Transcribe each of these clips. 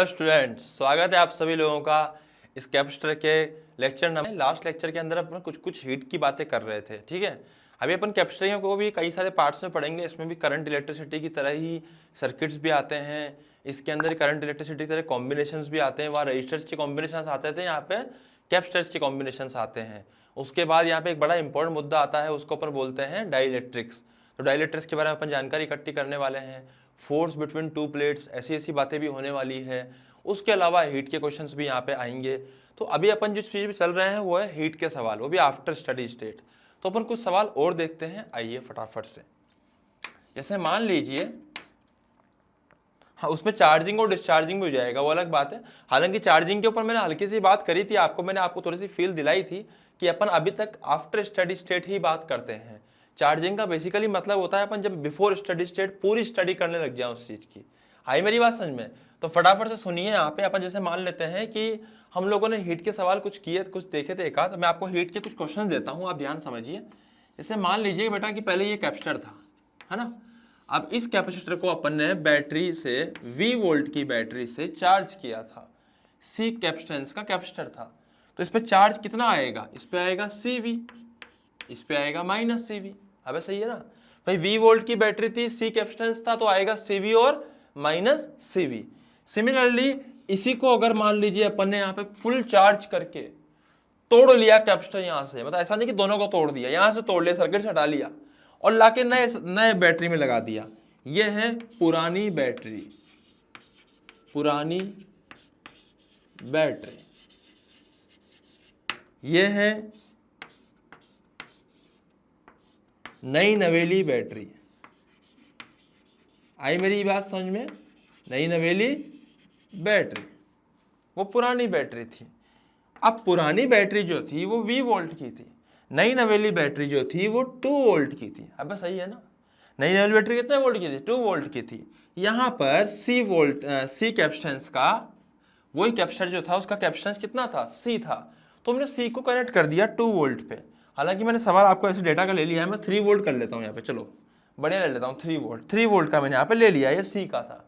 Hello students, स्वागत है आप सभी लोगों का इस कैपेसिटर के लेक्चर नंबर। लास्ट लेक्चर के अंदर अपन कुछ हीट की बातें कर रहे थे, ठीक है। अभी अपन कैपेसिटर को भी कई सारे पार्ट्स में पढ़ेंगे। इसमें भी करंट इलेक्ट्रिसिटी की तरह ही सर्किट्स भी आते हैं, इसके अंदर करंट इलेक्ट्रिसिटी की तरह कॉम्बिनेशंस भी आते हैं। वहाँ रजिस्टर्स के कॉम्बिनेशन आते थे, यहाँ पे कैपेसिटर्स के कॉम्बिनेशन आते हैं। उसके बाद यहाँ पे एक बड़ा इंपॉर्टेंट मुद्दा आता है, उसको अपन बोलते हैं डाइलेक्ट्रिक्स। तो डाइलेक्ट्रिक्स के बारे में अपन जानकारी इकट्ठी करने वाले हैं। फोर्स बिटवीन टू प्लेट्स, ऐसी बातें भी होने वाली है। उसके अलावा हीट के क्वेश्चंस भी यहाँ पे आएंगे। तो अभी अपन जिस चीज पे चल रहे हैं वो है हीट के सवाल, वो भी आफ्टर स्टडी स्टेट। तो अपन कुछ सवाल और देखते हैं, आइए फटाफट से। जैसे मान लीजिए, हाँ, उसमें चार्जिंग और डिस्चार्जिंग भी हो जाएगा, वो अलग बात है। हालांकि चार्जिंग के ऊपर मैंने हल्की सी बात करी थी आपको, मैंने आपको थोड़ी सी फील दिलाई थी कि अपन अभी तक आफ्टर स्टडी स्टेट ही बात करते हैं। चार्जिंग का बेसिकली मतलब होता है अपन जब बिफोर स्टडी स्टेट पूरी स्टडी करने लग जाए उस चीज की। आई मेरी बात समझ में? तो फटाफट से सुनिए। यहाँ पे अपन जैसे मान लेते हैं कि हम लोगों ने हीट के सवाल कुछ किए, कुछ देखे थे एकाध। मैं आपको हीट के कुछ क्वेश्चन देता हूँ, आप ध्यान समझिए। जैसे मान लीजिए बेटा कि पहले ये कैपेसिटर था, है ना। अब इस कैपेसिटर को अपन ने बैटरी से V वोल्ट की बैटरी से चार्ज किया था। C कैपेसिटेंस का कैपेसिटर था। तो इस पे चार्ज कितना आएगा? इस पे आएगा CV, इस पे आएगा माइनस CV। अब सही है ना भाई, V वोल्ट की बैटरी थी, C कैपेसिटेंस था, तो आएगा CV और माइनस CV। सिमिलरली इसी को अगर मान लीजिए अपन ने यहाँ पे फुल चार्ज करके तोड़ लिया कैपेसिटर यहाँ से, मतलब ऐसा नहीं कि दोनों को तोड़ दिया, यहाँ से तोड़ लिया, सर्किट से हटा लिया और लाके नए बैटरी में लगा दिया। ये है पुरानी बैटरी, पुरानी बैटरी। ये है नई नवेली बैटरी। आई मेरी बात समझ में? नई नवेली बैटरी, वो पुरानी बैटरी थी। अब पुरानी बैटरी जो थी वो V वोल्ट की थी, नई नवेली बैटरी जो थी वो 2 वोल्ट की थी। अब सही है ना। नई नवेली बैटरी कितने वोल्ट की थी? 2 वोल्ट की थी। यहाँ पर C कैपेसिटेंस का, वही कैपेसिटर जो था उसका कैपेसिटेंस कितना था? C था। तो हमने C को कनेक्ट कर दिया 2 वोल्ट पे। हालांकि मैंने सवाल आपको ऐसे डेटा का ले लिया है, मैं 3 वोल्ट कर लेता हूँ यहाँ पे, चलो बढ़िया ले लेता हूँ। 3 वोल्ट का मैंने यहाँ पे ले लिया, ये C का था।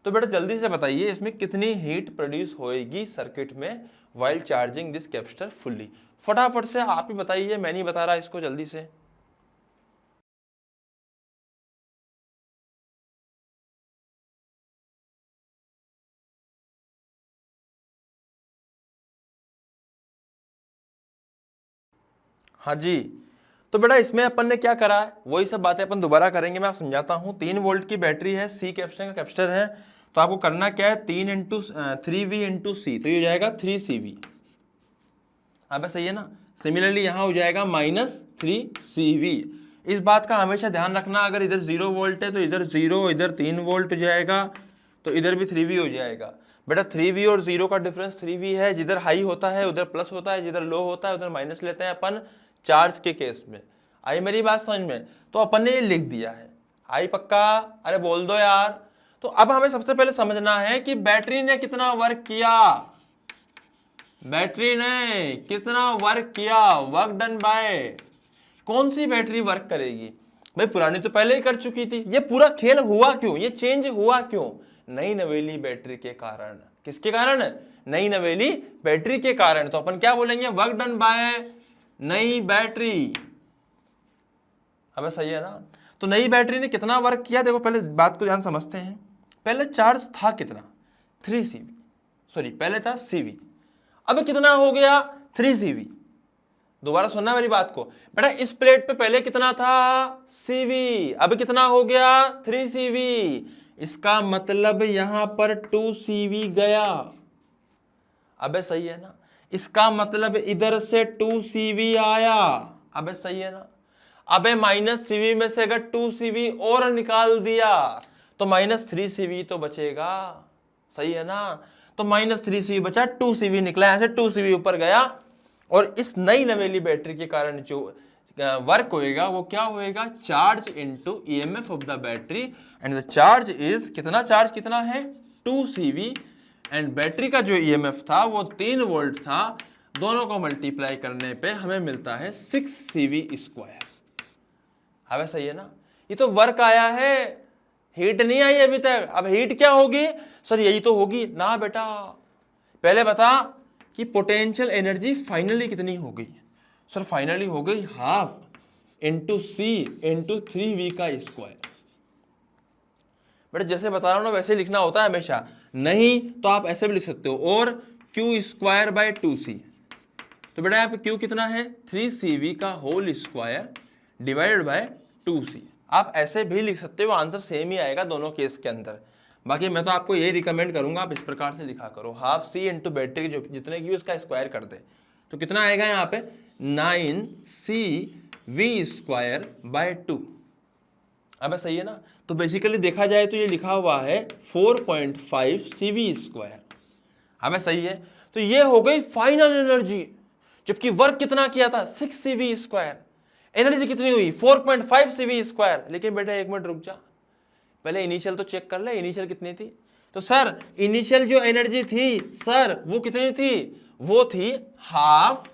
तो बेटा जल्दी से बताइए इसमें कितनी हीट प्रोड्यूस होएगी सर्किट में while charging this capacitor fully. फटाफट से आप ही बताइए, मैं नहीं बता रहा इसको, जल्दी से। हाँ जी, तो बेटा इसमें अपन ने क्या करा है वही सब बातें अपन दोबारा करेंगे, मैं आप समझाता हूँ। 3 वोल्ट की बैटरी है, C कैपेसिटर का कैपेसिटर है। तो आपको करना क्या है? 3V इंटू C, तो ये हो जाएगा 3CV। अब सही है ना। सिमिलरली यहाँ हो जाएगा माइनस 3CV। इस बात का हमेशा ध्यान रखना, अगर इधर 0 वोल्ट है तो इधर 0, इधर 3 वोल्ट हो जाएगा, तो इधर भी 3V हो जाएगा। बेटा 3V और 0 का डिफरेंस 3V है। जिधर हाई होता है उधर प्लस होता है, जिधर लो होता है उधर माइनस लेते हैं अपन चार्ज के केस में। आई मेरी बात समझ में? तो अपन ने ये लिख दिया है। आई पक्का? अरे बोल दो यार। तो अब हमें सबसे पहले समझना है कि बैटरी ने कितना वर्क किया। बैटरी ने कितना वर्क किया? Work done bye. कौन सी बैटरी वर्क करेगी भाई? पुरानी तो पहले ही कर चुकी थी। ये पूरा खेल हुआ क्यों? ये चेंज हुआ क्यों? नई नवेली बैटरी के कारण। किसके कारण? नई नवेली बैटरी के कारण। तो अपन क्या बोलेंगे? वर्क डन बाय नई बैटरी। अब सही है ना। तो नई बैटरी ने कितना वर्क किया? देखो पहले बात को ध्यान समझते हैं। पहले चार्ज था कितना? 3CV, सॉरी पहले था CV। अब कितना हो गया? 3CV। दोबारा सुनना मेरी बात को बेटा, इस प्लेट पे पहले कितना था? CV। अब कितना हो गया? 3CV। इसका मतलब यहां पर 2CV गया। अबे सही है ना। इसका मतलब इधर से 2CV आया। अबे सही है ना। अबे माइनस CV में से अगर 2CV और निकाल दिया तो माइनस 3CV तो बचेगा। सही है ना। तो माइनस 3CV बचा, 2CV निकला, यहां से 2CV ऊपर गया। और इस नई नवेली बैटरी के कारण जो वर्क होएगा वो क्या होएगा? Charge into EMF of the battery, and the charge is कितना? चार्ज कितना है? 2CV। एंड बैटरी का जो EMF था वो 3 वोल्ट था। दोनों को मल्टीप्लाई करने पे हमें मिलता है 6CV स्क्वायर। हमें सही है ना। ये तो वर्क आया है हीट नहीं आई अभी तक। अब हीट क्या होगी सर, यही तो होगी ना बेटा। पहले बता कि पोटेंशियल एनर्जी फाइनली कितनी हो गई। सर फाइनली हो गई हाफ इंटू सी इंटू 3v का स्क्वायर। बेटा जैसे बता रहा हूं ना वैसे लिखना होता है हमेशा, नहीं तो आप ऐसे भी लिख सकते हो, और क्यू स्क्वायर बाय 2c। तो बेटा यहाँ पे क्यू कितना है 3cv का whole square divided by 2c। आप ऐसे भी लिख सकते हो, आंसर सेम ही आएगा दोनों केस के अंदर। बाकी मैं तो आपको ये रिकमेंड करूंगा आप इस प्रकार से लिखा करो, हाफ सी इंटू बैटरी जो जितने की उसका स्क्वायर कर दे। तो कितना आएगा यहाँ पे 9cv स्क्वायर बाय 2। अब सही है ना। तो बेसिकली देखा जाए तो ये लिखा हुआ है 4.5cv स्क्वायर। अब सही है। तो ये हो गई फाइनल एनर्जी, जबकि वर्क कितना किया था 6cv स्क्वायर। एनर्जी कितनी हुई 4.5cv स्क्वायर। लेकिन बेटा एक मिनट रुक जा, पहले इनिशियल तो चेक कर ले, इनिशियल कितनी थी। तो सर इनिशियल जो एनर्जी थी सर वो कितनी थी, वो थी हाफ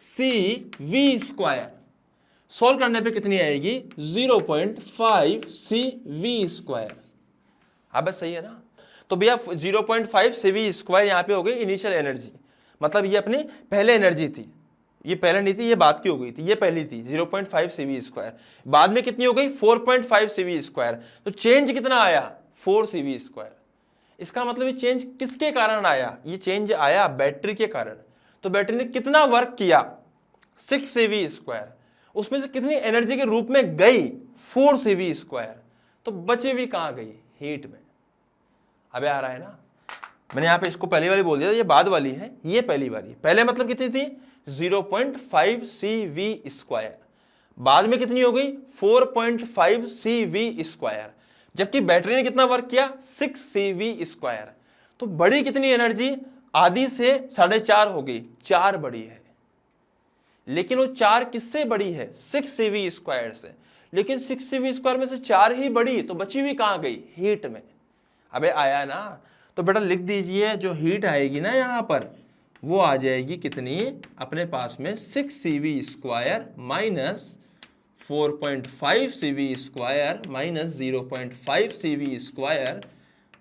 cv स्क्वायर। सोल्व करने पे कितनी आएगी 0.5cv स्क्वायर। अब सही है ना। तो भैया 0.5cv स्क्वायर यहाँ पे हो गई इनिशियल एनर्जी, मतलब ये अपनी पहले एनर्जी थी, ये पहले नहीं थी, ये बाद की हो गई थी, ये पहली थी 0.5cv स्क्वायर। बाद में कितनी हो गई 4.5cv स्क्वायर। तो चेंज कितना आया 4cv स्क्वायर। इसका मतलब ये चेंज किसके कारण आया, ये चेंज आया बैटरी के कारण। तो बैटरी ने कितना वर्क किया 6cv स्क्वायर, उसमें से कितनी एनर्जी के रूप में गई 4cv स्क्वायर। तो बचे भी कहां गई हीट में। अबे आ रहा है ना। मैंने यहाँ पे इसको पहली वाली बोल दिया, ये बाद वाली है, ये पहली वाली। पहले मतलब कितनी थी 0.5cv स्क्वायर, बाद में कितनी हो गई 4.5cv स्क्वायर, जबकि बैटरी ने कितना वर्क किया 6cv स्क्वायर। तो बड़ी कितनी एनर्जी, आधी से 4.5 हो गई, 4 बड़ी है। लेकिन वो 4 किससे बड़ी है 6cv स्क्वायर से। लेकिन 6cv स्क्वायर में से 4 ही बड़ी, तो बची हुई कहां गई हीट में। अबे आया ना। तो बेटा लिख दीजिए जो हीट आएगी ना यहां पर, वो आ जाएगी कितनी अपने पास में 6cv square minus 4.5cv square minus 0.5cv square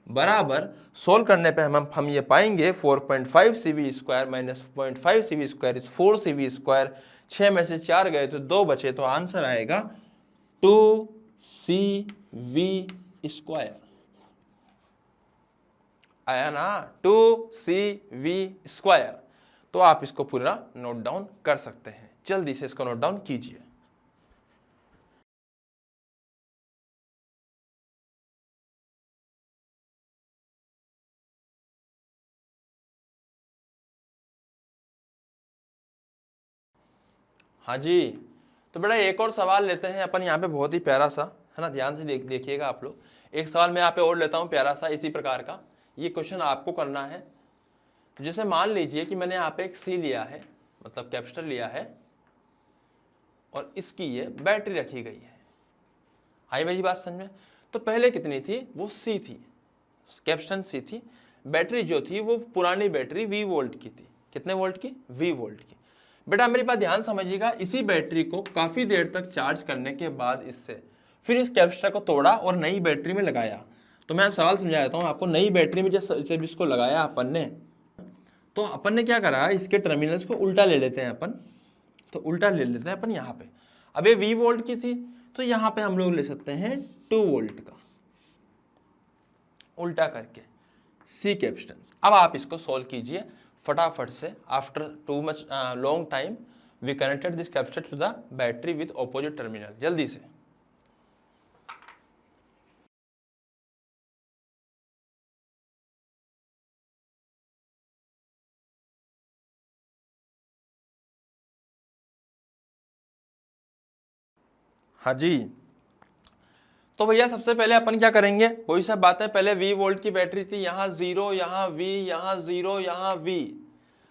बराबर। सोल्व करने पे हम ये पाएंगे 4.5cv square minus 0.5cv square is 4cv square. 6 में से 4 गए तो 2 बचे, तो आंसर आएगा 2cv स्क्वायर। आया ना 2cv स्क्वायर। तो आप इसको पूरा नोट डाउन कर सकते हैं, जल्दी से इसको नोट डाउन कीजिए। हाँ जी। तो बेटा एक और सवाल लेते हैं अपन यहाँ पे, बहुत ही प्यारा सा है ना, ध्यान से देखिएगा आप लोग। एक सवाल मैं यहाँ पे और लेता हूँ प्यारा सा इसी प्रकार का, ये क्वेश्चन आपको करना है। तो जैसे मान लीजिए कि मैंने यहाँ पे एक सी लिया है, मतलब कैपेसिटर लिया है, और इसकी ये बैटरी रखी गई है। आई मेरी बात समझ में। तो पहले कितनी थी वो सी थी, कैपेसिटेंस सी थी। बैटरी जो थी वो पुरानी बैटरी V वोल्ट की थी। कितने वोल्ट की V वोल्ट की। बेटा मेरी बात ध्यान समझिएगा, इसी बैटरी को काफी देर तक चार्ज करने के बाद इससे फिर इस कैपेसिटर को तोड़ा और नई बैटरी में लगाया। तो मैं सवाल समझा देता हूँ आपको। नई बैटरी में जब इसको लगाया अपन ने, तो अपन ने क्या करा, इसके टर्मिनल्स को उल्टा ले लेते हैं अपन। तो उल्टा ले लेते हैं अपन यहाँ पे। अब ये V वोल्ट की थी, तो यहाँ पे हम लोग ले सकते हैं 2 वोल्ट का, उल्टा करके सी कैपेसिटेंस। अब आप इसको सॉल्व कीजिए फटाफट से। After too much long time we connected this capacitor to the battery with opposite terminal. जल्दी से। हाँ जी। तो भैया सबसे पहले अपन क्या करेंगे, वही सब बातें। पहले V वोल्ट की बैटरी थी, यहाँ 0, यहाँ V, यहाँ 0, यहाँ V।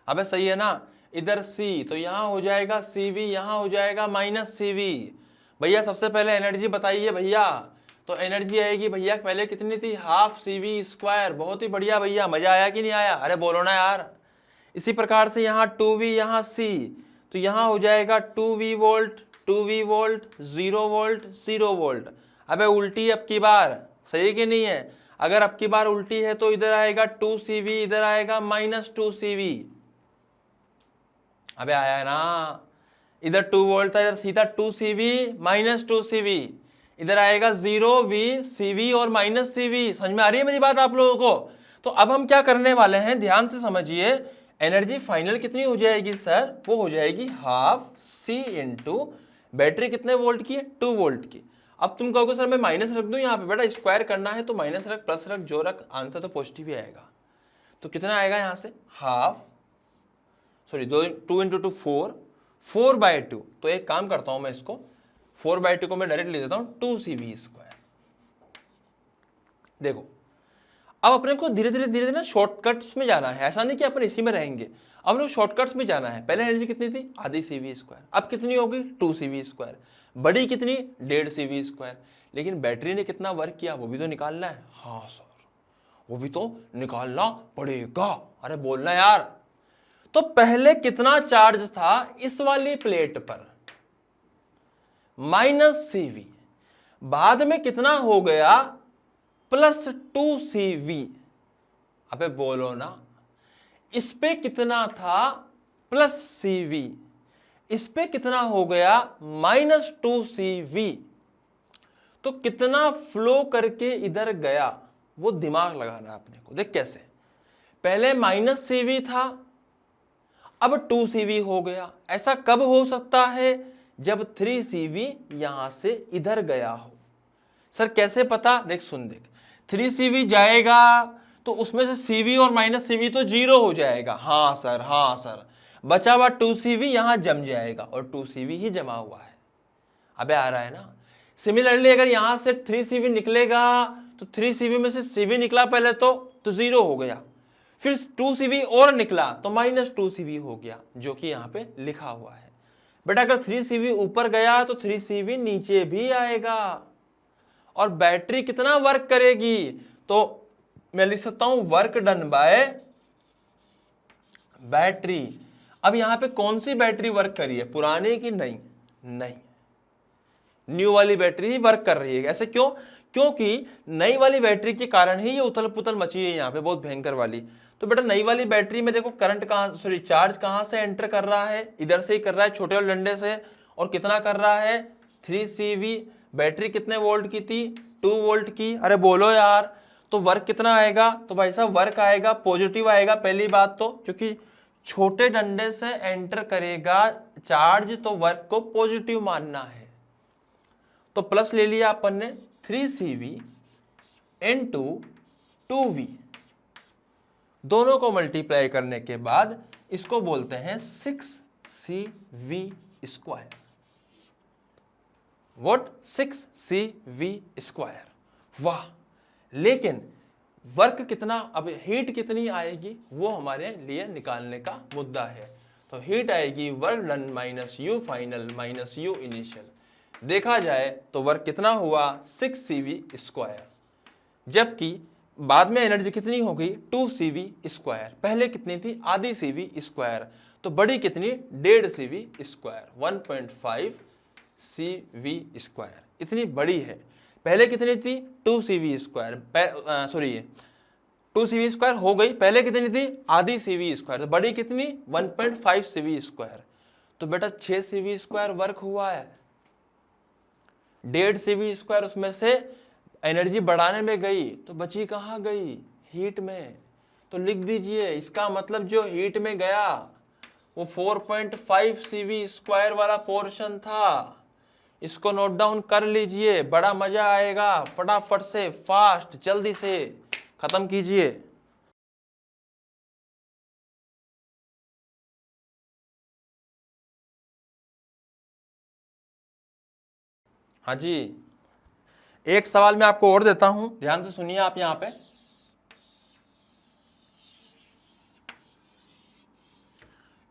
अबे सही है ना। इधर C, तो यहाँ हो जाएगा CV, यहाँ हो जाएगा माइनस CV। भैया सबसे पहले एनर्जी बताइए भैया। तो एनर्जी आएगी भैया पहले कितनी थी, हाफ CV स्क्वायर। बहुत ही बढ़िया भैया, मजा आया कि नहीं आया, अरे बोलो ना यार। इसी प्रकार से यहाँ 2V, यहाँ C, तो यहाँ हो जाएगा 2V volt, 2V volt, 0 volt, 0 volt. अबे उल्टी अब की बार, सही है कि नहीं है? अगर अब की बार उल्टी है तो इधर आएगा 2CV, इधर आएगा -2CV। अबे आया है ना, इधर 2 वोल्ट था, इधर सीधा 2CV -2CV, इधर आएगा 0VCV और -CV। समझ में आ रही है मेरी बात आप लोगों को? तो अब हम क्या करने वाले हैं, ध्यान से समझिए। एनर्जी फाइनल कितनी हो जाएगी सर? वो हो जाएगी हाफ C इंटू बैटरी कितने वोल्ट की है? 2 वोल्ट की। अब तुम कहोगे सर मैं माइनस रख दूं यहाँ पे, बेटा स्क्वायर करना है तो माइनस रख, प्लस रख, जो रख, आंसर तो पॉजिटिव ही आएगा। तो कितना आएगा यहाँ से? Half, sorry 2 into 2 4/2। तो एक काम करता हूं मैं, इसको 4/2 को मैं डायरेक्ट ले देता हूं 2CV²। देखो अब अपने को धीरे धीरे ना शॉर्टकट्स में जाना है, ऐसा नहीं कि अपन इसी में रहेंगे, अब लोग शॉर्टकट्स में जाना है। पहले एनर्जी कितनी थी? आधी CV², अब कितनी होगी? 2CV²। बड़ी कितनी? 1.5 CV²। लेकिन बैटरी ने कितना वर्क किया वो भी तो निकालना है। हाँ सर, वो भी तो निकालना पड़ेगा। अरे बोलना यार। तो पहले कितना चार्ज था इस वाली प्लेट पर? -CV। बाद में कितना हो गया? +2CV। अबे बोलो ना, इस पे कितना था? +CV, इस पे कितना हो गया? -2CV। तो कितना फ्लो करके इधर गया वो दिमाग लगाना है अपने को। देख कैसे, पहले -CV था, अब 2CV हो गया। ऐसा कब हो सकता है? जब 3CV यहां से इधर गया हो। सर कैसे पता? देख सुन, देख 3CV जाएगा तो उसमें से CV और -CV तो 0 हो जाएगा। हाँ सर, हाँ सर, बचा हुआ 2CV यहां जम जाएगा और 2CV ही जमा हुआ है। अबे आ रहा है ना? सिमिलरली अगर यहां से 3CV निकलेगा तो 3CV में से CV निकला पहले तो 0 हो गया, फिर 2CV और निकला तो -2CV हो गया, जो कि यहां पे लिखा हुआ है। बट अगर 3CV ऊपर गया तो 3CV नीचे भी आएगा। और बैटरी कितना वर्क करेगी? तो मैं लिख सकता हूं वर्क डन बाय बैटरी। अब यहां पे कौन सी बैटरी वर्क करी है, पुरानी की नहीं? नहीं, न्यू वाली बैटरी ही वर्क कर रही है। ऐसे क्यों? क्योंकि नई वाली बैटरी के कारण ही ये उथल पुथल मची है यहाँ पे, बहुत भयंकर वाली। तो बेटा नई वाली बैटरी में देखो करंट कहां, सॉरी चार्ज कहां से एंटर कर रहा है? इधर से ही कर रहा है, छोटे वाले डंडे से। और कितना कर रहा है? 3CV। बैटरी कितने वोल्ट की थी? 2 वोल्ट की। अरे बोलो यार, तो वर्क कितना आएगा? तो भाई साहब वर्क आएगा पॉजिटिव आएगा। पहली बात तो क्योंकि छोटे डंडे से एंटर करेगा चार्ज, तो वर्क को पॉजिटिव मानना है। तो प्लस ले लिया अपन ने 3CV इंटू 2V, दोनों को मल्टीप्लाई करने के बाद इसको बोलते हैं 6CV²। व्हाट? 6CV²। वाह, लेकिन वर्क कितना, अब हीट कितनी आएगी वो हमारे लिए निकालने का मुद्दा है। तो हीट आएगी work done minus U final minus U initial. देखा जाए तो वर्क कितना हुआ? 6CV²। जबकि बाद में एनर्जी कितनी हो गई? 2CV²। पहले कितनी थी? आधी CV²। तो बड़ी कितनी? 1.5 CV², 1.5 CV²। इतनी बड़ी है। पहले कितनी थी? 2CV², सॉरी 2CV² हो गई। पहले कितनी थी? आधी CV²। तो बड़ी कितनी? 1.5 CV²। तो बेटा 6 CV² वर्क हुआ है। 1.5 CV² उसमें से एनर्जी बढ़ाने में गई तो बची कहाँ गई? हीट में। तो लिख दीजिए, इसका मतलब जो हीट में गया वो 4.5 CV² वाला पोर्शन था। इसको नोट डाउन कर लीजिए, बड़ा मजा आएगा। फटाफट से, फास्ट, जल्दी से खत्म कीजिए। हाँ जी, एक सवाल मैं आपको और देता हूं, ध्यान से सुनिए आप। यहां पे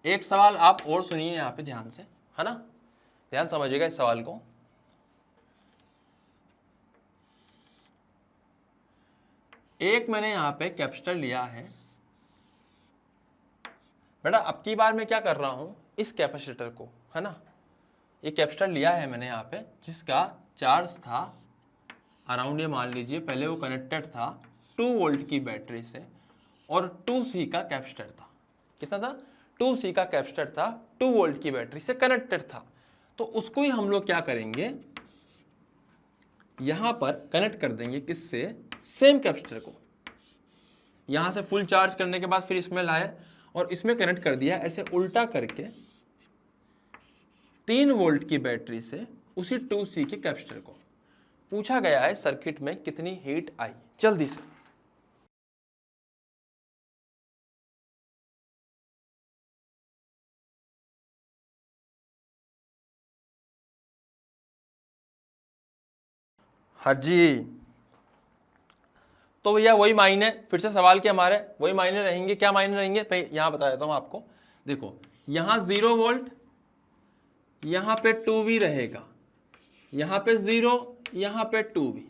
एक सवाल आप और सुनिए यहां पे ध्यान से, है ना? ध्यान समझिएगा इस सवाल को। एक मैंने यहां पे कैपेसिटर लिया है। बेटा अब की बार मैं क्या कर रहा हूं, इस कैपेसिटर को, है ना, ये कैपेसिटर लिया है मैंने यहां पे जिसका चार्ज था अराउंड ये मान लीजिए पहले वो कनेक्टेड था 2 वोल्ट की बैटरी से और 2C का कैपेसिटर था। कितना था? 2C का कैपेसिटर था, 2 वोल्ट की बैटरी से कनेक्टेड था। तो उसको ही हम लोग क्या करेंगे, यहां पर कनेक्ट कर देंगे किससे? सेम कैपेसिटर को। यहां से फुल चार्ज करने के बाद फिर इसमें लाए और इसमें कनेक्ट कर दिया, ऐसे उल्टा करके 3 वोल्ट की बैटरी से उसी 2C के कैपेसिटर को। पूछा गया है सर्किट में कितनी हीट आई। जल्दी से हाँ जी। तो भैया वही मायने, फिर से सवाल के हमारे वही मायने रहेंगे। क्या मायने रहेंगे? यहां बता देता हूं आपको। देखो यहां 0 वोल्ट, यहां पे 2V रहेगा, यहां पे 0, यहां पे 2V।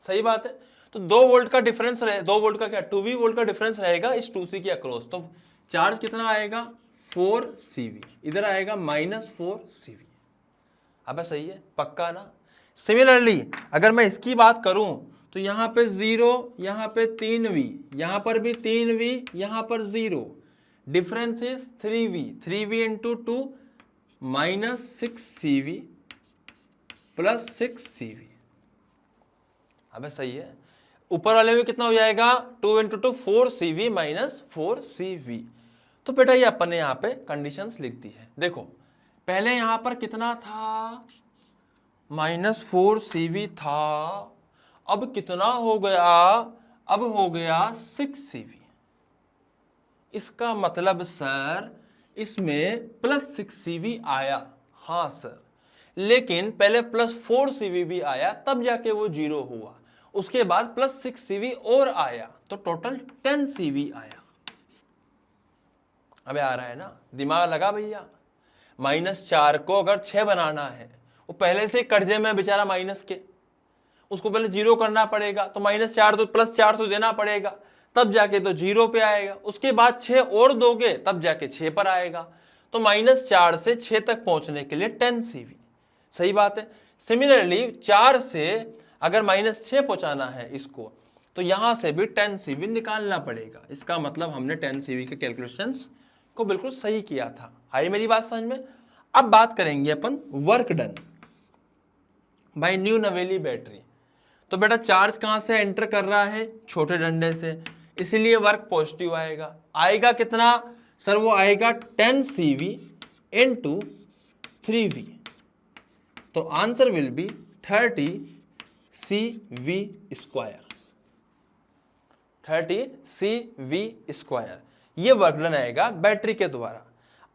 सही बात है। तो 2 वोल्ट का डिफरेंस रहे, 2 वोल्ट का क्या 2V वोल्ट का डिफरेंस रहेगा इस 2C के अक्रॉस। तो चार्ज कितना आएगा? 4CV। इधर आएगा -4CV। अब सही है, पक्का ना? सिमिलरली अगर मैं इसकी बात करूं तो यहां पे 0, यहां पे 3V, यहां पर भी 3V, यहां पर 0, difference is 3V। 3V into 2 -6CV plus 6CV। अब सही है। ऊपर वाले में कितना हो जाएगा? 2 इंटू 2 4CV माइनस 4CV। तो बेटा ये अपन ने यहाँ पे कंडीशंस लिख दी है। देखो पहले यहां पर कितना था? -4CV था। अब कितना हो गया? अब हो गया 6CV। इसका मतलब सर इसमें +6CV आया। हाँ सर, लेकिन पहले +4CV भी आया, तब जाके वो 0 हुआ। उसके बाद +6CV और आया, तो टोटल 10CV आया। अबे आ रहा है ना? दिमाग लगा भैया। -4 को अगर 6 बनाना है, वो पहले से कर्जे में बेचारा माइनस के, उसको पहले 0 करना पड़ेगा, तो -4 तो +4 तो देना पड़ेगा, तब जाके तो 0 पे आएगा। उसके बाद 6 और दोगे तब जाके 6 पर आएगा। तो -4 से 6 तक पहुंचने के लिए 10CV। सही बात है। सिमिलरली 4 से अगर -6 पहुंचाना है इसको, तो यहां से भी 10CV निकालना पड़ेगा। इसका मतलब हमने 10CV के कैलकुलेशंस को बिल्कुल सही किया था। आई मेरी बात समझ में? अब बात करेंगे अपन वर्क डन बाय न्यू नवेली बैटरी। तो बेटा चार्ज कहां से एंटर कर रहा है? छोटे डंडे से, इसलिए वर्क पॉजिटिव आएगा। आएगा कितना सर? वो आएगा 10CV इंटू 3V। तो answer will be 30CV square. 30CV square ये वर्क डन आएगा बैटरी के द्वारा।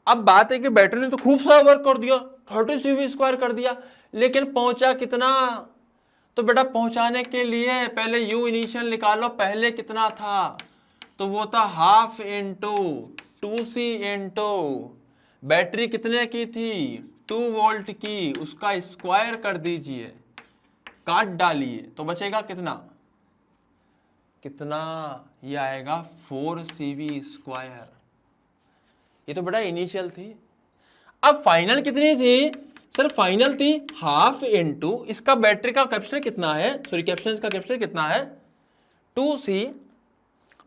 अब बात है कि बैटरी ने तो खूब सारा वर्क कर दिया, 30CV स्क्वायर कर दिया, लेकिन पहुंचा कितना? तो बेटा पहुंचाने के लिए पहले U इनिशियल निकालो, पहले कितना था? तो वो था 1/2 इंटू 2C इंटू बैटरी कितने की थी? 2 वोल्ट की, उसका स्क्वायर कर दीजिए, काट डालिए, तो बचेगा कितना? कितना? ये आएगा 4CV स्क्वायर। ये तो बेटा इनिशियल थी। अब फाइनल कितनी थी सर? फाइनल थी 1/2 इंटू इसका बैटरी का कैपेसिटर कितना है, सॉरी कैपेसिटेंस का कैपेसिटर कितना है? 2C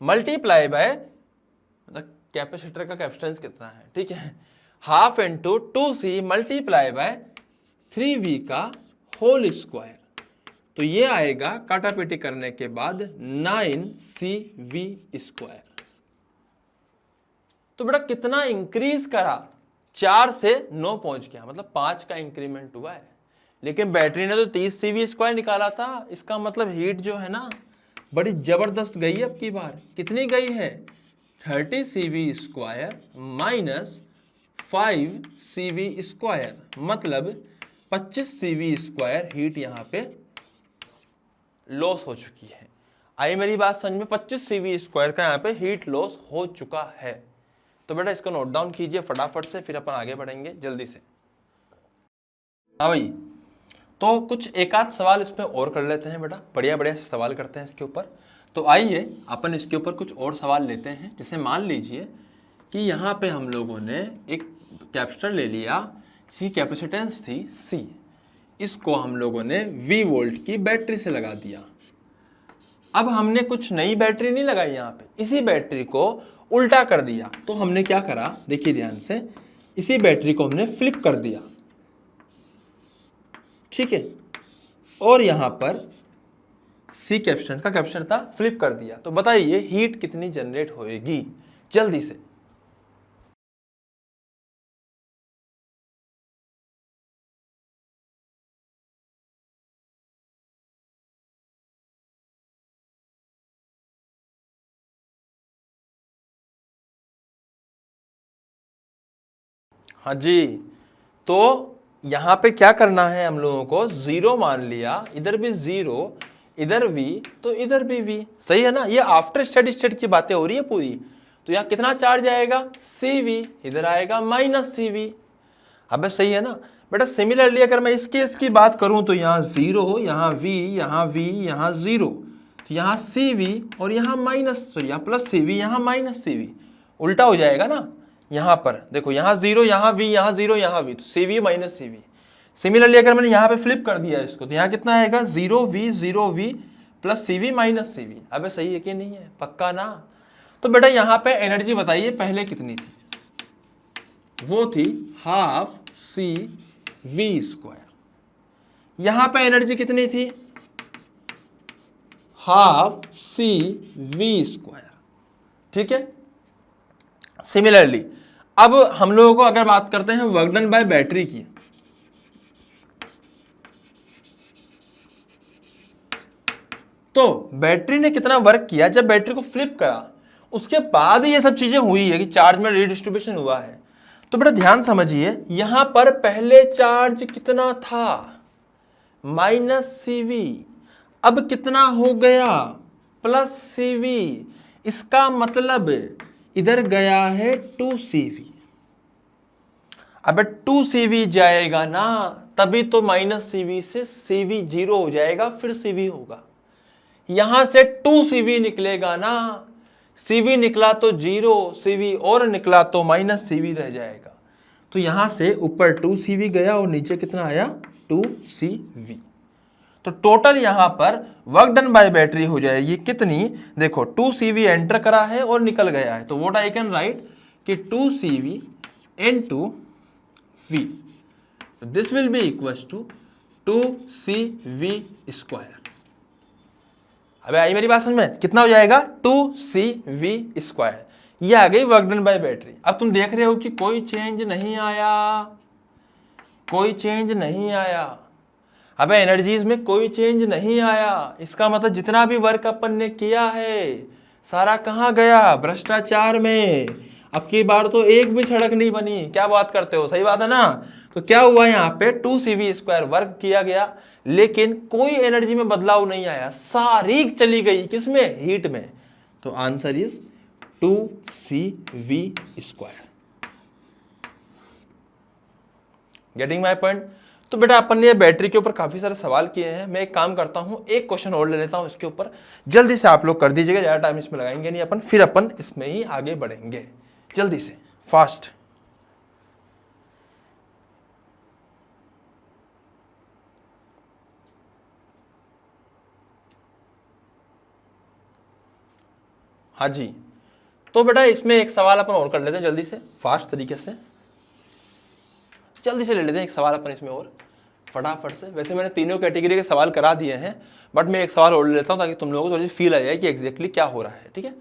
मल्टीप्लाई बाय कैपेसिटर का कैपेसिटेंस कितना है, ठीक है, 1/2 into 2C multiply by 3V का होल स्क्वायर। तो ये आएगा काटापीटी करने के बाद 9CV स्क्वायर। तो बेटा कितना इंक्रीज करा? 4 से 9 पहुंच गया, मतलब 5 का इंक्रीमेंट हुआ है। लेकिन बैटरी ने तो 30CV स्क्वायर निकाला था। इसका मतलब हीट जो है ना बड़ी जबरदस्त गई है। अब की बार कितनी गई है? 30CV square minus 5CV square, मतलब 25CV स्क्वायर हीट यहां पे लॉस हो चुकी है। आई मेरी बात समझ में? 25CV स्क्वायर का यहाँ पे हीट लॉस हो चुका है। तो बेटा इसको नोट डाउन कीजिए फटाफट से, फिर अपन आगे बढ़ेंगे जल्दी से। हाँ भाई, तो कुछ एक आध सवाल इसमें और कर लेते हैं बेटा, बढ़िया बढ़िया सवाल करते हैं इसके ऊपर। तो आइए अपन इसके ऊपर कुछ और सवाल लेते हैं। जैसे मान लीजिए कि यहाँ पे हम लोगों ने एक कैपेसिटर ले लिया, सी कैपेसिटेंस थी C, इसको हम लोगों ने V वोल्ट की बैटरी से लगा दिया। अब हमने कुछ नई बैटरी नहीं लगाई यहाँ पे, इसी बैटरी को उल्टा कर दिया। तो हमने क्या करा, देखिए ध्यान से, इसी बैटरी को हमने फ्लिप कर दिया, ठीक है, और यहां पर सी कैपेसिटेंस का कैपेसिटर था, फ्लिप कर दिया। तो बताइए हीट कितनी जनरेट होएगी जल्दी से। हाँ जी, तो यहां पे क्या करना है हम लोगों को, जीरो मान लिया, इधर भी जीरो, इधर V तो इधर भी V, सही है ना। ये आफ्टर स्टेडी स्टेट की बातें हो रही है पूरी। तो यहाँ कितना चार्ज आएगा, CV, इधर आएगा -CV। अबे सही है ना बेटा। सिमिलरली अगर मैं इस केस की बात करूं तो यहाँ जीरो, यहाँ V, यहाँ V, यहाँ जीरो, तो यहाँ CV और यहाँ यहाँ प्लस CV, यहाँ -CV, उल्टा हो जाएगा ना। यहाँ पर देखो, यहाँ जीरो, यहाँ V, यहाँ जीरो, यहाँ V, तो CV -CV। सिमिलरली अगर मैंने यहाँ पे फ्लिप कर दिया इसको, तो यहाँ कितना आएगा, zero V plus CV -CV। अबे सही है कि नहीं है, पक्का ना। तो बेटा यहाँ पे एनर्जी बताइए पहले कितनी थी, वो थी हाफ CV²। यहां पे एनर्जी कितनी थी, हाफ CV², ठीक है। सिमिलरली अब हम लोगों को अगर बात करते हैं वर्क डन बाय बैटरी की, तो बैटरी ने कितना वर्क किया, जब बैटरी को फ्लिप करा उसके बाद ये सब चीजें हुई है कि चार्ज में रिडिस्ट्रीब्यूशन हुआ है। तो बेटा ध्यान समझिए, यहां पर पहले चार्ज कितना था, -CV, अब कितना हो गया, +CV। इसका मतलब इधर गया है 2CV। अब 2CV जाएगा ना, तभी तो -CV से CV 0 हो जाएगा, फिर CV होगा। यहां से 2CV निकलेगा ना, CV निकला तो 0, CV और निकला तो -CV रह जाएगा। तो यहां से ऊपर 2CV गया और नीचे कितना आया, 2CV। तो टोटल यहां पर वर्क डन बाय बैटरी हो जाएगी कितनी, देखो 2CV एंटर करा है और निकल गया है, तो व्हाट आई कैन राइट कि 2CV into V, this will be equals to 2CV²। अबे आई मेरी बात समझ में, कितना हो जाएगा, 2CV²। ये आ गई वर्क डन बाय बैटरी। अब तुम देख रहे हो कि कोई चेंज नहीं आया, कोई चेंज नहीं आया। अबे एनर्जीज में कोई चेंज नहीं आया, इसका मतलब जितना भी वर्क अपन ने किया है सारा कहाँ गया, भ्रष्टाचार में। अब की बार तो एक भी सड़क नहीं बनी, क्या बात करते हो, सही बात है ना। तो क्या हुआ, यहाँ पे 2CV² वर्क किया गया, लेकिन कोई एनर्जी में बदलाव नहीं आया, सारी चली गई किसमें, हीट में। तो answer is 2CV²। Getting my point. तो बेटा अपन ने बैटरी के ऊपर काफी सारे सवाल किए हैं, मैं एक काम करता हूं, एक क्वेश्चन और ले लेता हूं इसके ऊपर, जल्दी से आप लोग कर दीजिएगा, ज्यादा टाइम इसमें लगाएंगे नहीं अपन, फिर अपन इसमें ही आगे बढ़ेंगे, जल्दी से फास्ट। हाँ जी, तो बेटा इसमें एक सवाल अपन और कर लेते हैं जल्दी से, फास्ट तरीके से, जल्दी से ले लेते हैं एक सवाल अपन इसमें और फटाफट से। वैसे मैंने तीनों कैटेगरी के सवाल करा दिए हैं, बट मैं एक सवाल और ले लेता हूं ताकि तुम लोगों को थोड़ी फील आ जाए कि एग्जैक्टली क्या हो रहा है, ठीक है।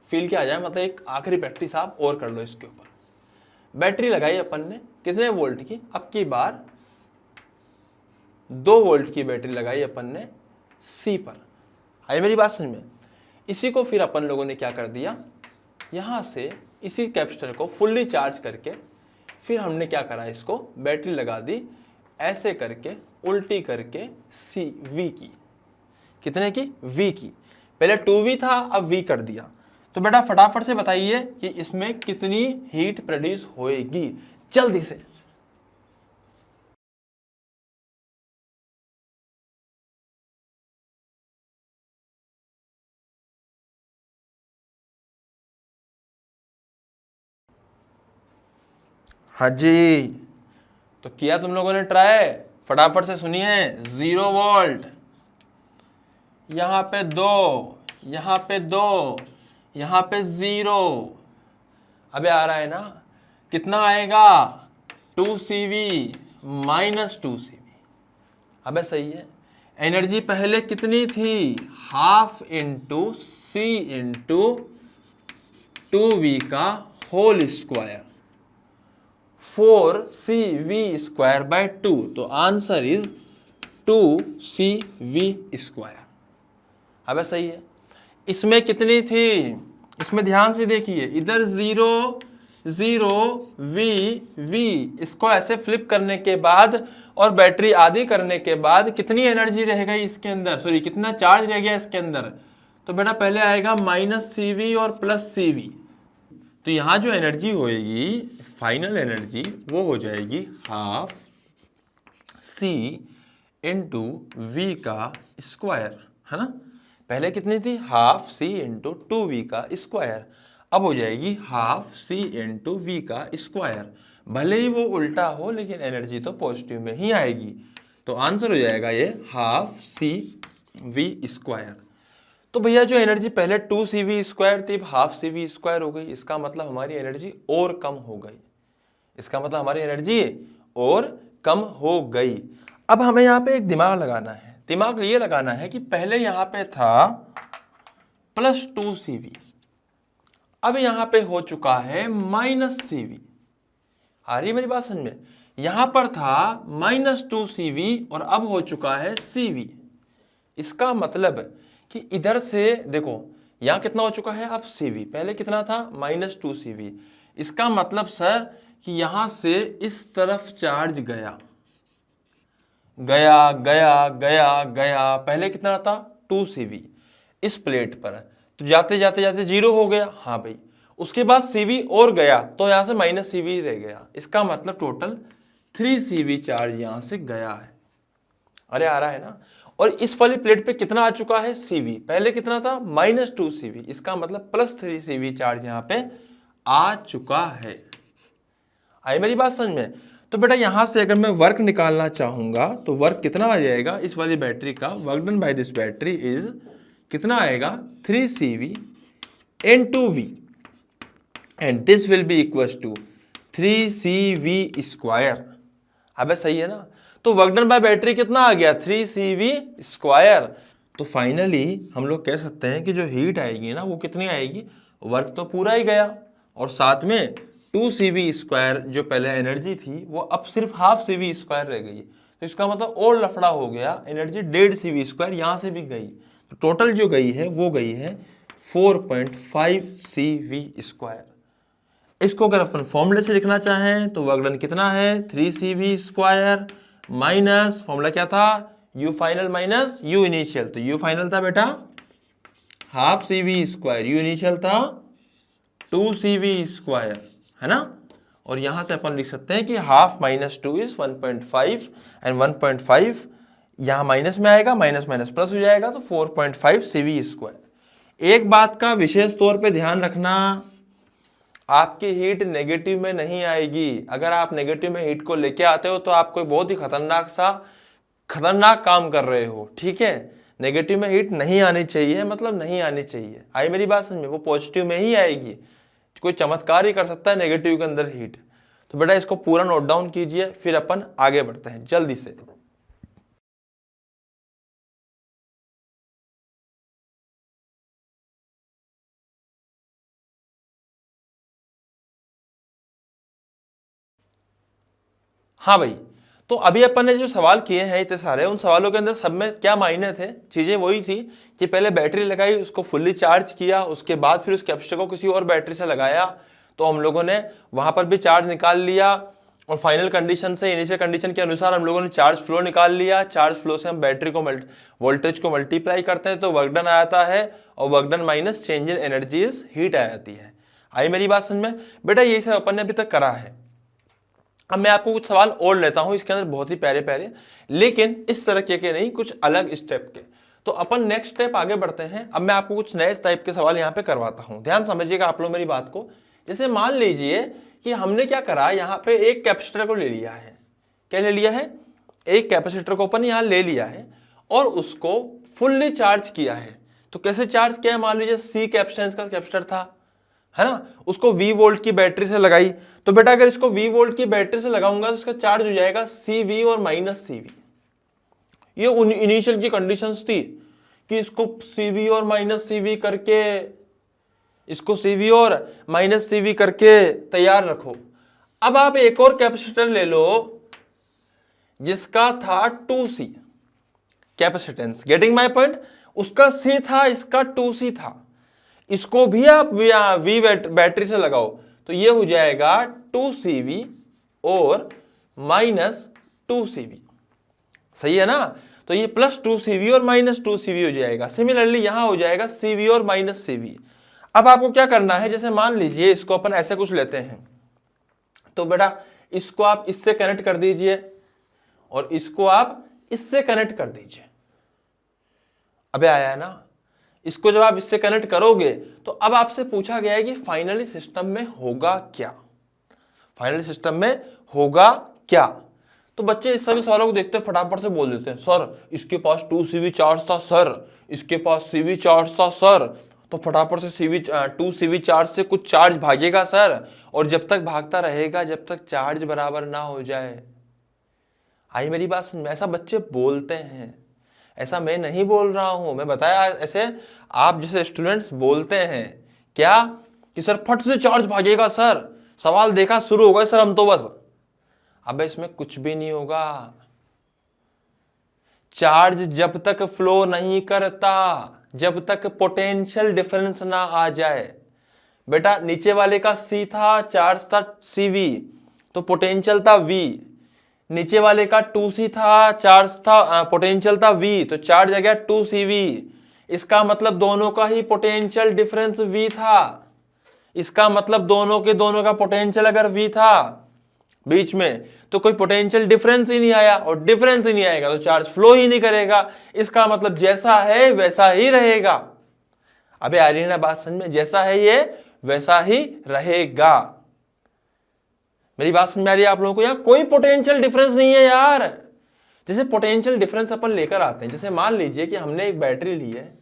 फील क्या आ जाए, मतलब एक आखिरी प्रैक्टिस आप और कर लो इसके ऊपर। बैटरी लगाई अपन ने कितने वोल्ट की, अब की बार 2 वोल्ट की बैटरी लगाई अपन ने C पर। आई मेरी बात समझ में। इसी को फिर अपन लोगों ने क्या कर दिया, यहां से इसी कैपेसिटर को फुल्ली चार्ज करके फिर हमने क्या करा, इसको बैटरी लगा दी ऐसे करके, उल्टी करके V की, कितने की, V की। पहले 2V था, अब V कर दिया। तो बेटा फटाफट से बताइए कि इसमें कितनी हीट प्रोड्यूस होएगी, जल्दी से। हाँ जी, तो किया तुम लोगों ने ट्राई, फटाफट से सुनिए, 0 वोल्ट, यहाँ पे 2, यहाँ पे 2, यहाँ पे 0। अबे आ रहा है ना, कितना आएगा 2CV माइनस 2CV। अबे सही है। एनर्जी पहले कितनी थी, half into C into 2V का whole square, 4CV square by 2। तो आंसर इज 2CV स्क्वायर। अबे सही है। इसमें कितनी थी, इसमें ध्यान से देखिए, इधर 0 0 V इसको ऐसे फ्लिप करने के बाद और बैटरी आधी करने के बाद कितनी एनर्जी रह गई इसके अंदर, सॉरी कितना चार्ज रह गया इसके अंदर। तो बेटा पहले आएगा माइनस CV और प्लस CV। तो यहाँ जो एनर्जी होएगी, फाइनल एनर्जी, वो हो जाएगी हाफ C इंटू V का स्क्वायर, है ना। पहले कितनी थी, हाफ C इंटू 2V का स्क्वायर, अब हो जाएगी हाफ C इंटू V का स्क्वायर। भले ही वो उल्टा हो लेकिन एनर्जी तो पॉजिटिव में ही आएगी। तो आंसर हो जाएगा ये हाफ CV स्क्वायर। तो भैया जो एनर्जी पहले 2CV स्क्वायर थी, हाफ CV स्क्वायर हो गई, इसका मतलब हमारी एनर्जी और कम हो गई, इसका मतलब हमारी एनर्जी और कम हो गई। अब हमें यहाँ पे एक दिमाग लगाना है, दिमाग ये लगाना है कि पहले यहाँ पे था प्लस 2CV, अब यहाँ पे हो चुका है माइनस CV। आ रही मेरी बात समझ में, यहाँ पर था माइनस 2CV और अब हो चुका है CV। इसका मतलब कि इधर से देखो, यहाँ कितना हो चुका है अब CV, पहले कितना था माइनस 2CV। इसका मतलब सर कि यहाँ से इस तरफ चार्ज गया गया गया गया गया, पहले कितना था 2CV इस प्लेट पर, तो जाते जाते जाते 0 हो गया, हाँ भाई। उसके बाद CV और गया तो यहाँ से माइनस CV रह गया, इसका मतलब टोटल 3CV चार्ज यहाँ से गया है। अरे आ रहा है ना। और इस वाली प्लेट पे कितना आ चुका है CV, पहले कितना था माइनस 2CV, इसका मतलब प्लस 3CV चार्ज यहाँ पे आ चुका है। आई मेरी बात समझ में। तो बेटा यहां से अगर मैं वर्क निकालना चाहूंगा तो वर्क कितना आ जाएगा, इस वाली बैटरी का work done by this battery is कितना आएगा 3CV into V and this will be equals to 3CV square. अबे सही है ना। तो वर्क डन बाय बैटरी कितना आ गया 3CV स्क्वायर। तो फाइनली हम लोग कह सकते हैं कि जो हीट आएगी ना वो कितनी आएगी, वर्क तो पूरा ही गया और साथ में 2CV स्क्वायर जो पहले एनर्जी थी वो अब सिर्फ हाफ CV स्क्वायर रह गई। तो इसका मतलब और लफड़ा हो गया, एनर्जी 1.5 CV स्क्वायर यहाँ से भी गई, तो टोटल जो गई है वो गई है 4.5 CV स्क्वायर। इसको अगर अपन फॉर्मूले से लिखना चाहें तो वर्क डन कितना है 3CV स्क्वायर माइनस फॉर्मूला क्या था U final minus U initial. तो U फाइनल था बेटा half CV square, U initial था 2CV स्क्वायर, है ना। और यहां से अपन लिख सकते हैं कि हाफ माइनस 2 इज 1.5 एंड 1.5 यहां माइनस में आएगा, माइनस माइनस प्लस हो जाएगा, तो 4.5 CV स्क्वायर। एक बात का विशेष तौर पे ध्यान रखना, आपकी हीट नेगेटिव में नहीं आएगी। अगर आप नेगेटिव में हीट को लेके आते हो तो आप कोई बहुत ही खतरनाक काम कर रहे हो, ठीक है। नेगेटिव में हीट नहीं आनी चाहिए, मतलब नहीं आनी चाहिए। आई मेरी बात समझ में, वो पॉजिटिव में ही आएगी। कोई चमत्कार ही कर सकता है नेगेटिव के अंदर हीट। तो बेटा इसको पूरा नोट डाउन कीजिए, फिर अपन आगे बढ़ते हैं जल्दी से। हाँ भाई, तो अभी अपन ने जो सवाल किए हैं इतने सारे, उन सवालों के अंदर सब में क्या मायने थे, चीजें वही थी कि पहले बैटरी लगाई, उसको फुल्ली चार्ज किया, उसके बाद फिर उस कैपेसिटर को किसी और बैटरी से लगाया, तो हम लोगों ने वहां पर भी चार्ज निकाल लिया और फाइनल कंडीशन से इनिशियल कंडीशन के अनुसार हम लोगों ने चार्ज फ्लो निकाल लिया। चार्ज फ्लो से हम बैटरी को वोल्टेज को मल्टीप्लाई करते हैं तो वर्क डन आ जाता है, और work done minus change in energy is heat आ जाती है। आई मेरी बात समझ में बेटा, यही सब अपन ने अभी तक करा है। अब मैं आपको कुछ सवाल और लेता हूं इसके अंदर, बहुत ही प्यारे प्यारे, लेकिन इस तरह के नहीं, कुछ अलग स्टेप के। तो अपन नेक्स्ट स्टेप आगे बढ़ते हैं। अब मैं आपको कुछ नए टाइप के सवाल यहाँ पे करवाता हूं, ध्यान समझिएगा आप लोग मेरी बात को। जैसे मान लीजिए कि हमने क्या करा, यहाँ पे एक कैपेसिटर को ले लिया है। क्या ले लिया है, एक कैपेसिटर को अपन यहां ले लिया है और उसको फुल्ली चार्ज किया है। तो कैसे चार्ज किया है, मान लीजिए सी कैपेसिटेंस का कैपेसिटर था, है ना, उसको V वोल्ट की बैटरी से लगाई। तो बेटा अगर इसको V वोल्ट की बैटरी से लगाऊंगा तो इसका चार्ज हो जाएगा CV और माइनस CV। ये इनिशियल की कंडीशंस थी कि इसको CV और माइनस CV करके, इसको CV और माइनस CV करके तैयार रखो। अब आप एक और कैपेसिटर ले लो जिसका था 2C capacitance, getting my point, उसका C था, इसका 2C था, इसको भी आप V बैटरी से लगाओ तो ये हो जाएगा 2CV और माइनस 2CV, सही है ना। तो ये प्लस 2CV और माइनस 2CV हो जाएगा। सिमिलरली यहां हो जाएगा CV और माइनस CV। अब आपको क्या करना है, जैसे मान लीजिए इसको अपन ऐसे कुछ लेते हैं, तो बेटा इसको आप इससे कनेक्ट कर दीजिए और इसको आप इससे कनेक्ट कर दीजिए। अबे आया है ना। इसको जब आप इससे कनेक्ट करोगे तो अब आपसे पूछा गया है कि फाइनली सिस्टम में होगा क्या, फाइनली सिस्टम में होगा क्या। तो बच्चे इस सभी सवालों को देखते हैं फटाफट से बोल देते हैं, सर इसके पास 2CV चार्ज था सर, इसके पास CV चार्ज था सर। तो फटाफट से 2CV चार्ज से कुछ चार्ज भागेगा सर, और जब तक भागता रहेगा जब तक चार्ज बराबर ना हो जाए। आई मेरी बात समझ में? ऐसा बच्चे बोलते हैं, ऐसा मैं नहीं बोल रहा हूं, मैं बताया ऐसे आप जैसे स्टूडेंट्स बोलते हैं क्या कि सर फट से चार्ज भागेगा सर, सवाल देखा शुरू हो गए सर हम तो बस। अब इसमें कुछ भी नहीं होगा। चार्ज जब तक फ्लो नहीं करता, जब तक पोटेंशियल डिफरेंस ना आ जाए। बेटा नीचे वाले का C था, चार्ज था CV, तो पोटेंशियल था V। नीचे वाले का 2C था, चार्ज था, पोटेंशियल था V, तो चार्ज आ गया 2CV। इसका मतलब दोनों का ही पोटेंशियल डिफरेंस V था। इसका मतलब दोनों के दोनों का पोटेंशियल अगर V था बीच में, तो कोई पोटेंशियल डिफरेंस ही नहीं आया, और डिफरेंस ही नहीं आएगा तो चार्ज फ्लो ही नहीं करेगा। इसका मतलब जैसा है वैसा ही रहेगा। अबे आ रही है ना बात समझ में? जैसा है ये वैसा ही रहेगा। मेरी बात समझ में आ रही है आप लोगों को? यहाँ कोई पोटेंशियल डिफरेंस नहीं है यार। जैसे पोटेंशियल डिफरेंस अपन लेकर आते हैं, जैसे मान लीजिए कि हमने एक बैटरी ली है,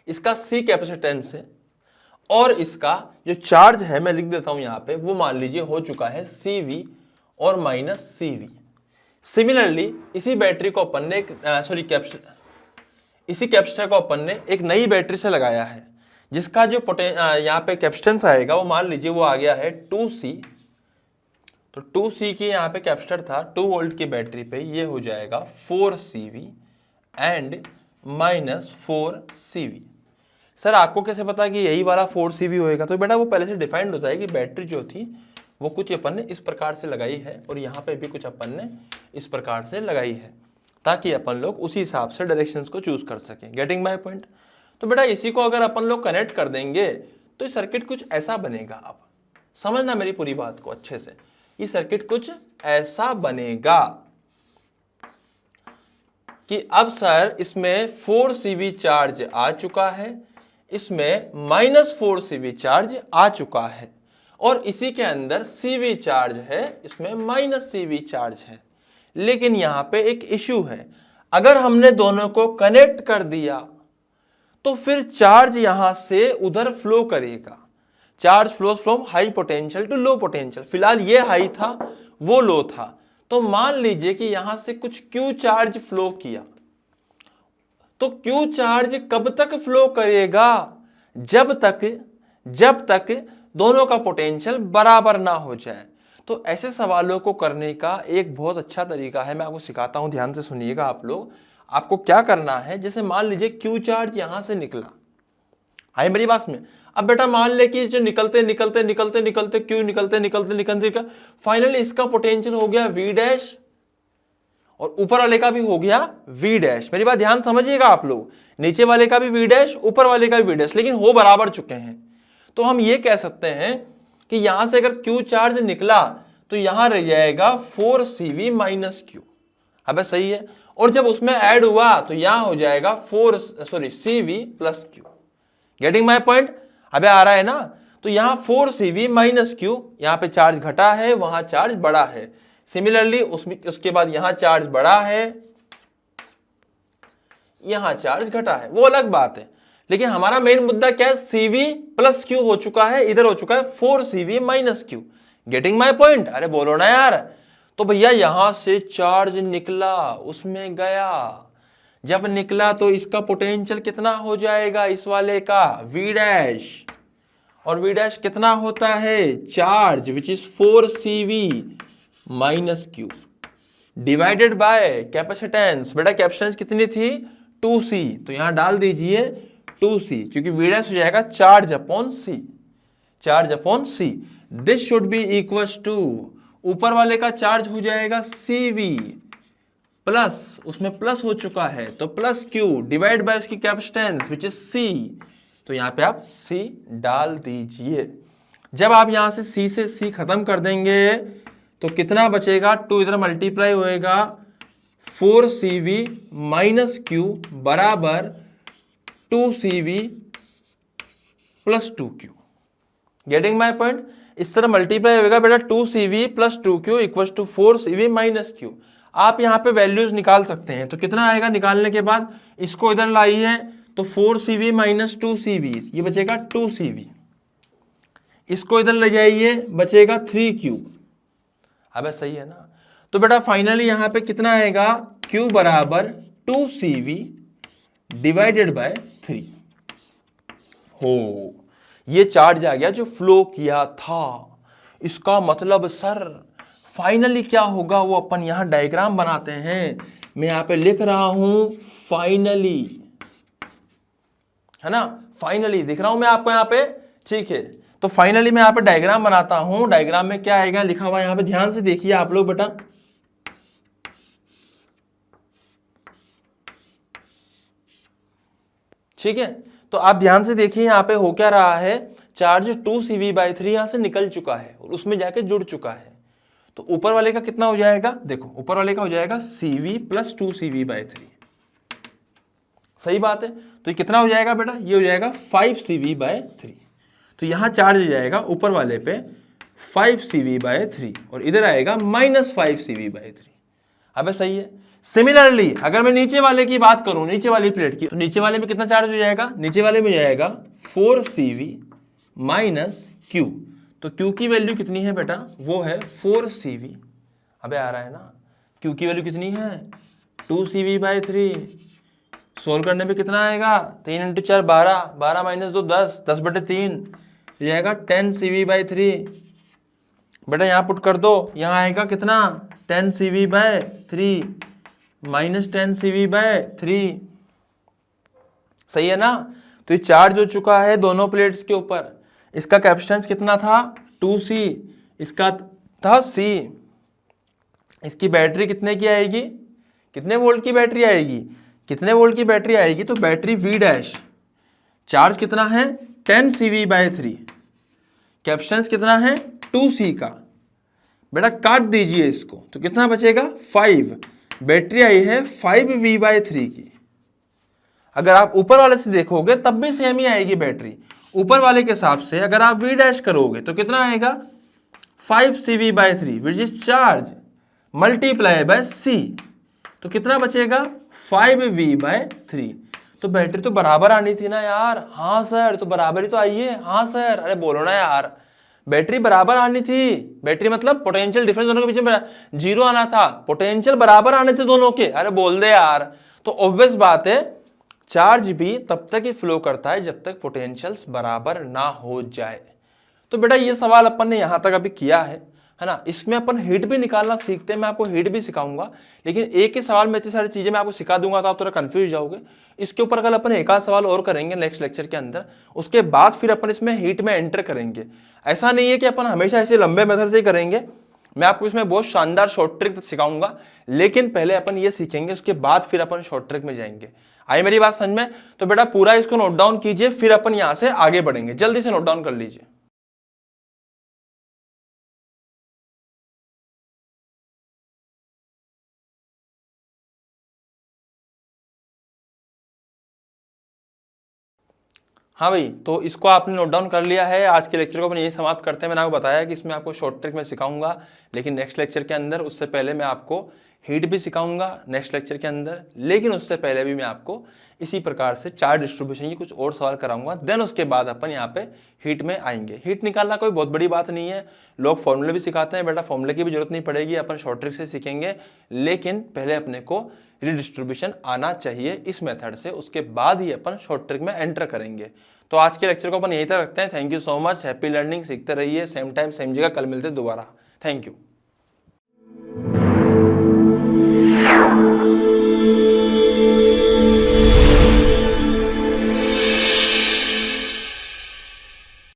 इसका C कैपेसिटेंस है और इसका जो चार्ज है मैं लिख देता हूं यहां पे, वो मान लीजिए हो चुका है CV और माइनस CV। सिमिलरली इसी बैटरी को अपन ने इसी कैपेसिटर को अपन ने एक नई बैटरी से लगाया है, जिसका जो यहाँ पे कैपेसिटेंस आएगा वो मान लीजिए वो आ गया है 2C। तो 2C की यहाँ पे कैपेसिटर था 2 वोल्ट की बैटरी पे, ये हो जाएगा 4CV and minus 4CV। Sir आपको कैसे पता कि यही वाला 4CV होएगा? तो बेटा वो पहले से डिफाइंड होता है कि बैटरी जो थी वो कुछ अपन ने इस प्रकार से लगाई है और यहाँ पे भी कुछ अपन ने इस प्रकार से लगाई है, ताकि अपन लोग उसी हिसाब से डायरेक्शंस को चूज कर सकें। Getting my point? तो बेटा इसी को अगर अपन लोग कनेक्ट कर देंगे तो सर्किट कुछ ऐसा बनेगा। अब समझना मेरी पूरी बात को अच्छे से, ये सर्किट कुछ ऐसा बनेगा कि अब सर इसमें 4CV चार्ज आ चुका है, इसमें माइनस 4CV चार्ज आ चुका है, और इसी के अंदर CV चार्ज है, इसमें माइनस CV चार्ज है। लेकिन यहां पे एक इश्यू है, अगर हमने दोनों को कनेक्ट कर दिया तो फिर चार्ज यहां से उधर फ्लो करेगा। Charge flows from high potential to low potential. फिलहाल ये हाई था, वो लो था, तो मान लीजिए कि यहां से कुछ Q चार्ज फ्लो किया, तो Q चार्ज कब तक फ्लो करेगा? जब तक दोनों का पोटेंशियल बराबर ना हो जाए। तो ऐसे सवालों को करने का एक बहुत अच्छा तरीका है, मैं आपको सिखाता हूं, ध्यान से सुनिएगा आप लोग। आपको क्या करना है, जैसे मान लीजिए Q चार्ज यहां से निकला, आई मेरी बात में? अब बेटा मान ले कि जो निकलते Q निकलते फाइनली इसका पोटेंशियल हो गया V डैश और ऊपर वाले का भी हो गया V डैश। मेरी बात ध्यान समझिएगा आप लोग, नीचे वाले का भी V डैश, ऊपर वाले का भी V डैश, लेकिन हो बराबर चुके हैं। तो हम ये कह सकते हैं कि यहां से अगर Q चार्ज निकला तो यहां रह जाएगा 4CV माइनस Q। अब सही है, और जब उसमें ऐड हुआ तो यहां हो जाएगा CV plus Q। Getting my point? अबे आ रहा है ना? तो यहां 4CV माइनस Q, यहां पे चार्ज घटा है, वहां चार्ज बढ़ा है। सिमिलरली उसके बाद यहां चार्ज बढ़ा है, यहां चार्ज घटा है, वो अलग बात है। लेकिन हमारा मेन मुद्दा क्या है, CV प्लस Q हो चुका है, इधर हो चुका है 4CV minus Q। Getting my point? अरे बोलो ना यार। तो भैया यहां से चार्ज निकला, उसमें गया, जब निकला तो इसका पोटेंशियल कितना हो जाएगा, इस वाले का V डैश, और V डैश कितना होता है, charge which is 4CV minus Q divided by capacitance. बेटा कैपेसिटेंस कितनी थी, 2C, तो यहां डाल दीजिए 2C, क्योंकि V डैश हो जाएगा charge upon C, charge upon C। This should be equal to, ऊपर वाले का चार्ज हो जाएगा CV प्लस, उसमें प्लस हो चुका है तो प्लस Q डिवाइड बाय उसकी कैपेसिटेंस विच इज C, तो यहां पे आप C डाल दीजिए। जब आप यहां से C से C खत्म कर देंगे तो कितना बचेगा, 2 इधर मल्टीप्लाई होएगा, 4CV माइनस Q बराबर 2CV plus 2Q। Getting my point? इस तरह मल्टीप्लाई होगा बेटा, 2CV plus 2Q equal to 4CV minus Q। आप यहाँ पे वैल्यूज निकाल सकते हैं, तो कितना आएगा निकालने के बाद, इसको इधर लाइए तो 4CV माइनस 2CV, ये बचेगा 2CV, इसको इधर ले जाइए बचेगा 3Q। अब सही है ना? तो बेटा फाइनली यहां पे कितना आएगा, Q बराबर 2CV डिवाइडेड बाय 3। हो, ये चार्ज आ गया जो फ्लो किया था। इसका मतलब सर फाइनली क्या होगा, वो अपन यहां डायग्राम बनाते हैं। मैं यहां पे लिख रहा हूं फाइनली, है ना, फाइनली दिख रहा हूं मैं आपको यहां पे, ठीक है। तो फाइनली मैं यहां पे डायग्राम बनाता हूं, डायग्राम में क्या आएगा लिखा हुआ यहां पे, ध्यान से देखिए आप लोग बेटा। ठीक है, तो आप ध्यान से देखिए यहां पे हो क्या रहा है, चार्ज 2CV/3 यहां से निकल चुका है और उसमें जाके जुड़ चुका है। तो ऊपर वाले का कितना हो जाएगा, देखो ऊपर वाले का हो जाएगा CV प्लस 2CV/3, सही बात है। तो ये कितना हो जाएगा बेटा, ये हो जाएगा 5CV/3। तो यहां चार्ज हो जाएगा ऊपर वाले पे 5CV/3 और इधर आएगा माइनस 5CV/3। अब सही है। सिमिलरली अगर मैं नीचे वाले की बात करूं, नीचे वाली प्लेट की, तो नीचे वाले में कितना चार्ज हो जाएगा, नीचे वाले में जाएगा 4CV माइनस Q। तो Q की वैल्यू कितनी है बेटा, वो है 4CV। अबे आ रहा है ना, Q की वैल्यू कितनी है, 2CV/3। सोल्व करने पे कितना आएगा, 3 इंटू 4 12, 12 माइनस 2 10, 10/3 हो जाएगा 10CV/3। बेटा यहाँ पुट कर दो, यहाँ आएगा कितना 10CV/3 माइनस 10CV/3, सही है ना। तो ये चार्ज हो चुका है दोनों प्लेट्स के ऊपर। इसका कैपेसिटेंस कितना था, 2C, इसका था C। इसकी बैटरी कितने की आएगी, कितने वोल्ट की बैटरी आएगी, कितने वोल्ट की बैटरी आएगी, तो बैटरी V डैश, चार्ज कितना है 10CV/3, कैपेसिटेंस कितना है 2C का। बेटा काट दीजिए इसको तो कितना बचेगा 5, बैटरी आई है 5V/3 की। अगर आप ऊपर वाले से देखोगे तब भी सेम ही आएगी बैटरी, ऊपर वाले के हिसाब से अगर आप V डैश करोगे तो कितना आएगा 5CV/3 which is charge multiply by C, तो कितना बचेगा 5V/3। तो बैटरी तो बराबर आनी थी ना यार, हाँ सर, तो बराबर ही तो आई है, हाँ सर, अरे बोलो ना यार, बैटरी बराबर आनी थी। बैटरी मतलब पोटेंशियल डिफरेंस दोनों के बीच में 0 आना था, पोटेंशियल बराबर आने थे दोनों के, अरे बोल दे यार। तो ऑब्वियस बात है चार्ज भी तब तक ही फ्लो करता है जब तक पोटेंशियल्स बराबर ना हो जाए। तो बेटा ये सवाल अपन ने यहां तक अभी किया है ना। इसमें अपन हीट भी निकालना सीखते हैं, मैं आपको हीट भी सिखाऊंगा, लेकिन एक ही सवाल में इतनी सारी चीजें मैं आपको सिखा दूंगा तो आप थोड़ा कंफ्यूज जाओगे। इसके ऊपर कल अपन एक आध सवाल और करेंगे नेक्स्ट लेक्चर के अंदर, उसके बाद फिर अपन इसमें हीट में एंटर करेंगे। ऐसा नहीं है कि अपन हमेशा ऐसे लंबे मेथड से ही करेंगे, मैं आपको इसमें बहुत शानदार शॉर्ट ट्रिक सिखाऊंगा, लेकिन पहले अपन ये सीखेंगे, उसके बाद फिर अपन शॉर्ट ट्रिक में जाएंगे। आई मेरी बात समझ में? तो बेटा पूरा इसको नोट डाउन कीजिए, फिर अपन यहां से आगे बढ़ेंगे, जल्दी से नोट डाउन कर लीजिए। हाँ भाई, तो इसको आपने नोट डाउन कर लिया है। आज के लेक्चर को अपन यही समाप्त करते हैं। मैंने आपको बताया कि इसमें आपको शॉर्ट ट्रिक में सिखाऊंगा, लेकिन नेक्स्ट लेक्चर के अंदर उससे पहले मैं आपको हीट भी सिखाऊंगा नेक्स्ट लेक्चर के अंदर, लेकिन उससे पहले भी मैं आपको इसी प्रकार से चार्ज डिस्ट्रीब्यूशन की कुछ और सवाल कराऊंगा। देन उसके बाद अपन यहाँ पे हीट में आएंगे। हीट निकालना कोई बहुत बड़ी बात नहीं है, लोग फॉर्मूले भी सिखाते हैं, बेटा फॉर्मूले की भी जरूरत नहीं पड़ेगी, अपन शॉर्ट ट्रिक से सीखेंगे। लेकिन पहले अपने को रीडिस्ट्रीब्यूशन आना चाहिए इस मेथड से, उसके बाद ही अपन शॉर्ट ट्रिक में एंटर करेंगे। तो आज के लेक्चर को अपन यहीं तक रखते हैं। Thank you so much, happy learning, सीखते रहिए, सेम टाइम सेम जगह, कल मिलते दोबारा। Thank you.